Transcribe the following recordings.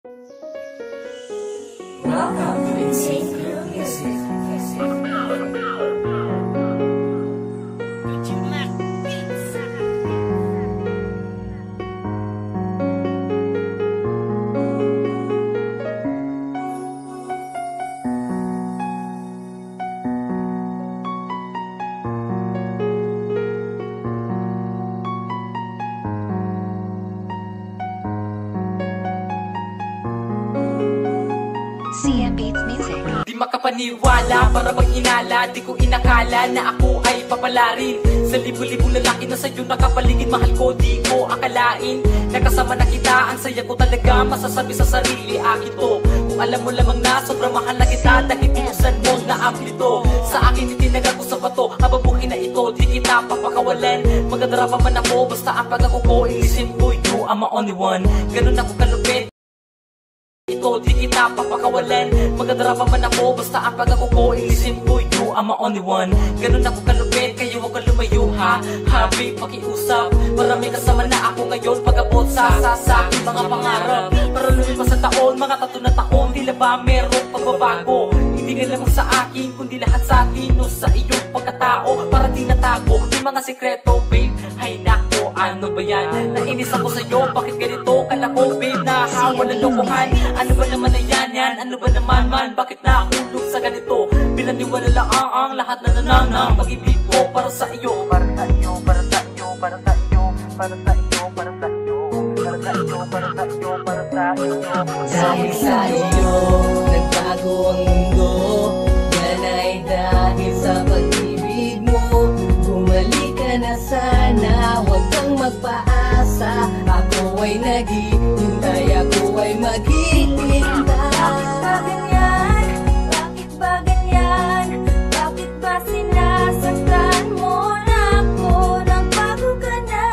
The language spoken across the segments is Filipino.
Welcome to Insane Crew Music. CM Beats Music. Di makapaniwala, para bang hinala. Di ko inakala na ako ay papalarin sa libo-libong lalaki na sa'yo nakapaligid. Mahal ko, di ko akalain nakasama na kita, ang saya ko talaga. Masasabi sa sarili, akin to. Kung alam mo lamang na sobrang mahal na kita, dahil tinusan mo na amplito. Sa akin itinagal ko sa bato, hababuhin na ito, di kita papakawalan. Magdadara pa man ako, basta ang pag-ako ko, ilisin ko, you are my only one. Ganun ako kalupit ito, di kita papakawalan. Magdadara pa man ako, basta ang pag-ako ko, ilisin ko, you are my only one. Ganun ako kalupit, kayo huwag ka lumayo ha. Habi, pakiusap, marami kasama na ako ngayon. Pag-abot sa aking mga pangarap, para lumipas sa taon, mga tato na taon. Tila ba merong pagbabago? Hindi ka lamang sa akin, kundi lahat sa atin o sa iyong pagkatao. Para di natago, may mga sekreto, babe. Hay nako, ano ba yan? Nainis ako sa'yo, bakit ganito? Kala ko, babe, nahawa na lokohan. Ano ba naman na yan? Ano ba naman man? Bakit nahulog sa ganito? Pinaniwala lang ang lahat na nananang pag-ibig ko para sa iyo. Para sa iyo, para sa iyo, para sa iyo, para sa iyo, para sa iyo, para sa iyo, para sa iyo, para sa iyo. Dahil sa iyo, nagbago ang mundo. Yan ay dahil sa pag-ibig mo. Bumalik ka na sana, huwag kang magpaasa. Ako ay naghihintay, ako ay maghihintay. Bakit ba ganyan? Bakit ba ganyan? Bakit ba sinasaktan mo na ako nang bago ka na?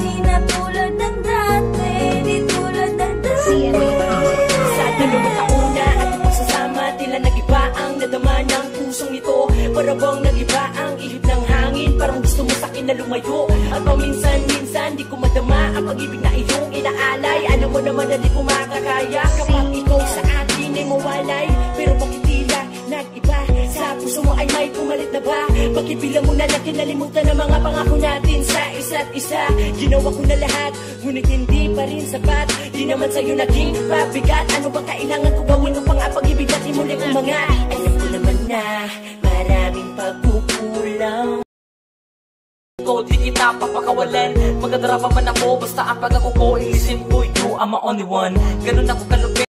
Di na tulad ng dati, di tulad ng dati. Sa dalawang taon na ating pagsasama, tila nag-iba ang nadama ng pusong ito. Para bang nag-iba ang ihip ng hangin, parang gusto mo sa'kin na lumayo. At paminsan-minsan di ko madama ang pag-ibig na iyong inaalay. Alam mo naman na di ko makakaya kapag ikaw sa akin ay mawalay. Pero bakit tila nag-iba? Sa puso mo ay may pumalit na ba? Bakit bilang mo na lang kinalimutan ang mga pangako natin sa isa't isa? Ginawa ko na lahat, ngunit hindi pa rin sapat. Di naman sa'yo naging pabigat. Ano ba kailangan ko gawin upang ang pag-ibig natin muli umangat? Alam ko naman na maraming pagkukulang. Di kita papakawalan. Magdadara pa man ako, basta ang pag-ako ko, ilisin ko, you are my only one. Ganun ako kalupit.